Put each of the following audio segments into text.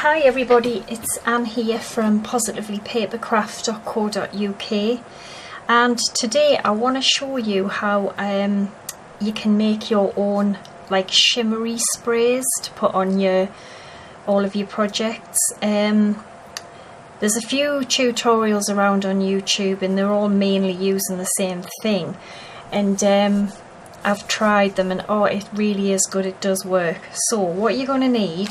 Hi everybody, it's Anne here from positivelypapercraft.co.uk, and today I want to show you how you can make your own like shimmery sprays to put on all of your projects. There's a few tutorials around on YouTube and they're all mainly using the same thing, and I've tried them and oh, it really is good, it does work. So what you're going to need,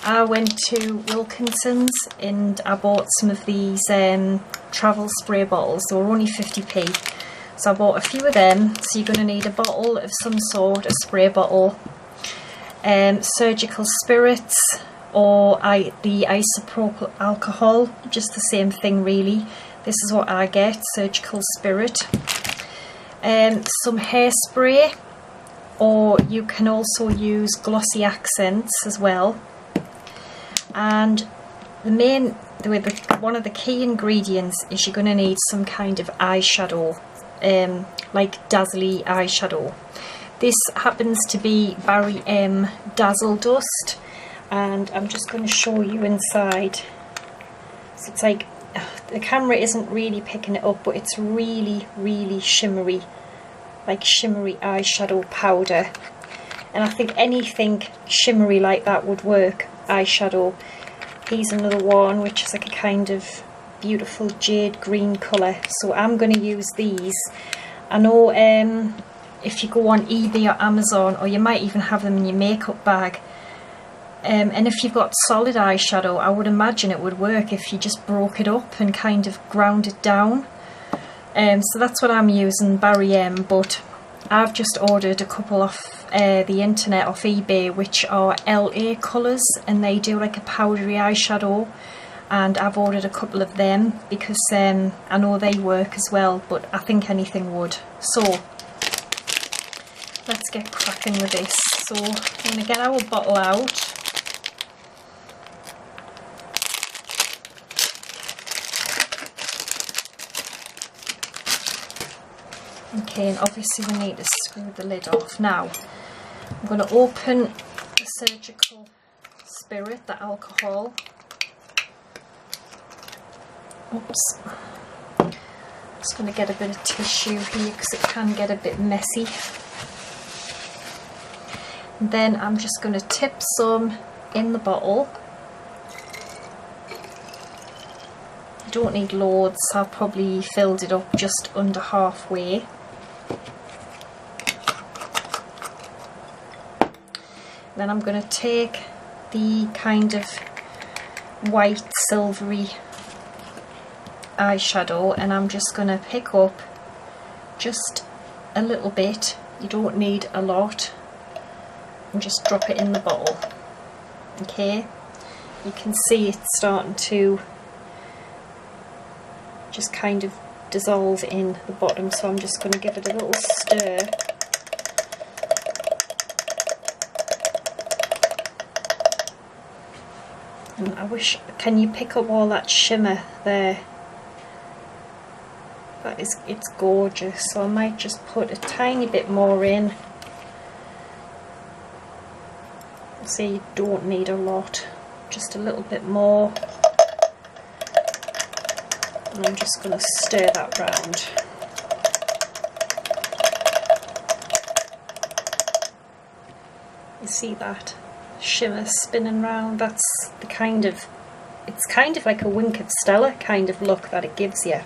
I went to Wilkinson's and I bought some of these travel spray bottles. They were only 50p, so I bought a few of them. So you're going to need a bottle of some sort, a spray bottle, surgical spirits, or the isopropyl alcohol, just the same thing really. This is what I get, surgical spirit, some hairspray, or you can also use glossy accents as well. And one of the key ingredients is you're going to need some kind of eyeshadow, like dazzly eyeshadow. This happens to be Barry M Dazzle Dust, and I'm just going to show you inside. So it's like, the camera isn't really picking it up, but it's really shimmery, like shimmery eyeshadow powder. And I think anything shimmery like that would work. Eyeshadow. Here's another one which is like a kind of beautiful jade green colour, so I'm going to use these. I know if you go on eBay or Amazon, or you might even have them in your makeup bag, and if you've got solid eyeshadow, I would imagine it would work if you just broke it up and kind of ground it down. So that's what I'm using, Barry M, but I've just ordered a couple off the internet, off eBay, which are LA colours, and they do like a powdery eyeshadow, and I've ordered a couple of them because I know they work as well, but I think anything would. So let's get cracking with this. So I'm going to get our bottle out. Okay, and obviously we need to screw the lid off. Now I'm going to open the surgical spirit, the alcohol. Oops. Just going to get a bit of tissue here because it can get a bit messy. And then I'm just going to tip some in the bottle. You don't need loads, I've probably filled it up just under halfway. Then I'm going to take the kind of white silvery eyeshadow and I'm just going to pick up just a little bit. You don't need a lot, and just drop it in the bottle. Okay, you can see it's starting to just kind of dissolve in the bottom, so I'm just going to give it a little stir. And I wish, can you pick up all that shimmer there? It's gorgeous. So I might just put a tiny bit more in. See, you don't need a lot, just a little bit more. And I'm just going to stir that round. You see that shimmer spinning round? That's the kind of, it's kind of like a Wink of Stella kind of look that it gives you.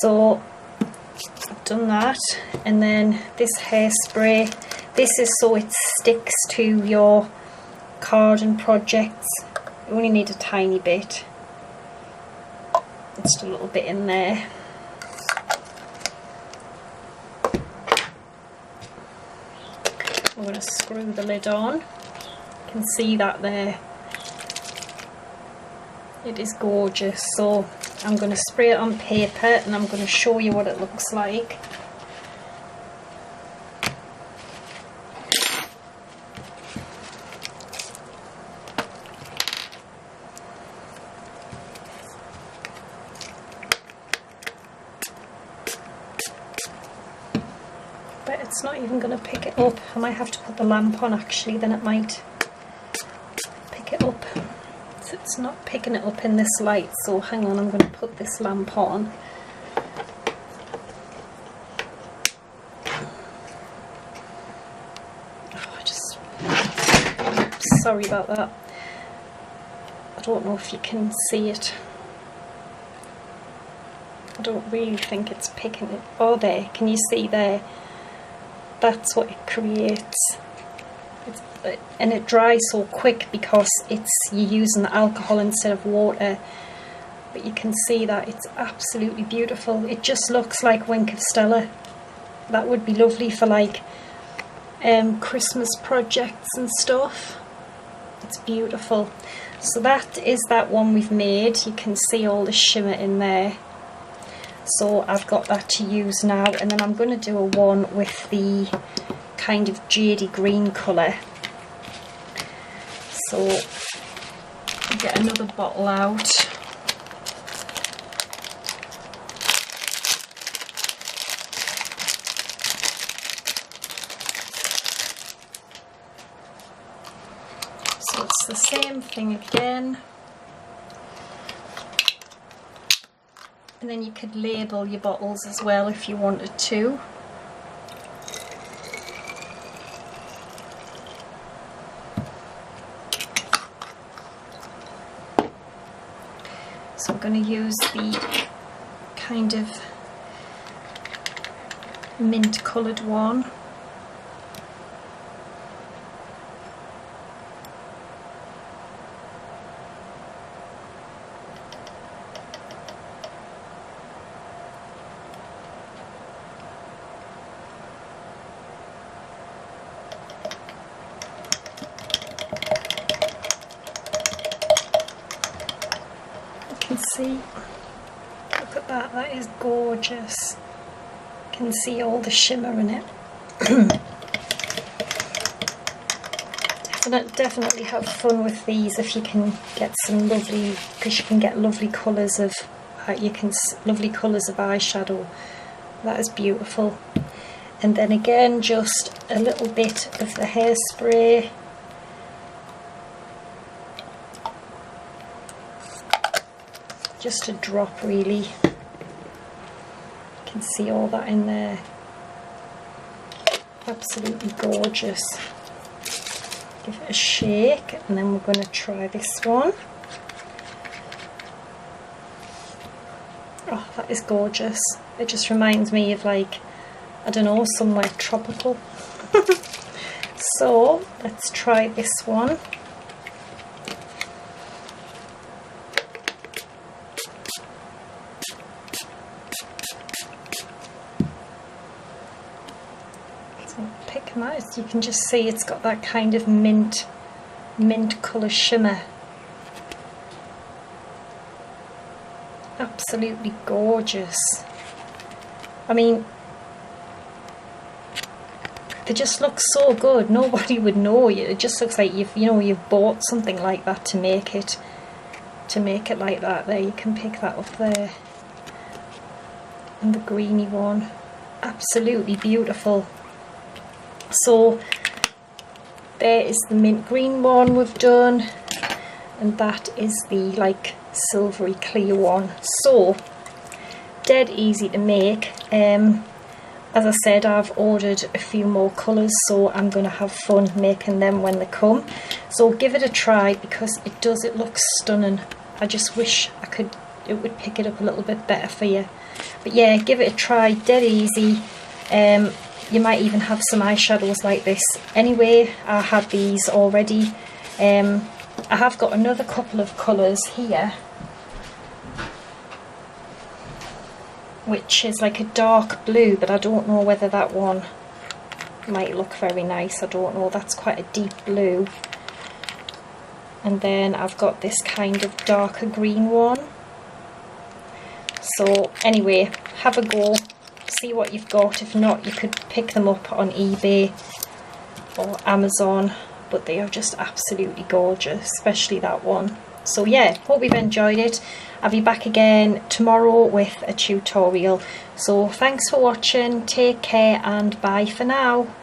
So I've done that, and then this hairspray, this is so it sticks to your card and projects. You only need a tiny bit, just a little bit in there. I'm going to screw the lid on. You can see that there. It is gorgeous. So I'm going to spray it on paper and I'm going to show you what it looks like. But it's not even going to pick it up. I might have to put the lamp on actually, then it might pick It's not picking it up in this light, so hang on, I'm going to put this lamp on. Sorry about that. I don't know if you can see it. I don't really think it's picking it. Oh, there, can you see there? That's what it creates. And it dries so quick because you're using the alcohol instead of water. But you can see that it's absolutely beautiful. It just looks like Wink of Stella. That would be lovely for like Christmas projects and stuff. It's beautiful. So that is that one we've made. You can see all the shimmer in there. So I've got that to use now, and then I'm going to do a one with the kind of jadey green colour. So get another bottle out. So it's the same thing again. And then you could label your bottles as well if you wanted to. So I'm going to use the kind of mint coloured one. See, look at that, that is gorgeous. You can see all the shimmer in it. Definitely have fun with these if you can get some lovely, because you can get lovely colours of lovely colours of eyeshadow. That is beautiful. And then again, just a little bit of the hairspray. Just a drop really. You can see all that in there. Absolutely gorgeous. Give it a shake, and then we're going to try this one. Oh, that is gorgeous. It just reminds me of, like, I don't know, somewhere tropical. So let's try this one. Nice. You can just see it's got that kind of mint colour shimmer. Absolutely gorgeous. I mean, they just look so good. Nobody would know you. It just looks like you've bought something like that to make it like that. There, you can pick that up there. And the greeny one. Absolutely beautiful. So there is the mint green one we've done, and that is the like silvery clear one. So dead easy to make. As I said, I've ordered a few more colours, so I'm going to have fun making them when they come. So give it a try, because it looks stunning. I just wish it would pick it up a little bit better for you. But yeah, give it a try, dead easy. You might even have some eyeshadows like this. Anyway, I had these already. I have got another couple of colours here, which is like a dark blue, but I don't know whether that one might look very nice. I don't know. That's quite a deep blue. And then I've got this kind of darker green one. So anyway, have a go. See what you've got. If not, you could pick them up on eBay or Amazon, but they are just absolutely gorgeous, especially that one. So yeah, hope you've enjoyed it. I'll be back again tomorrow with a tutorial. So thanks for watching, take care, and bye for now.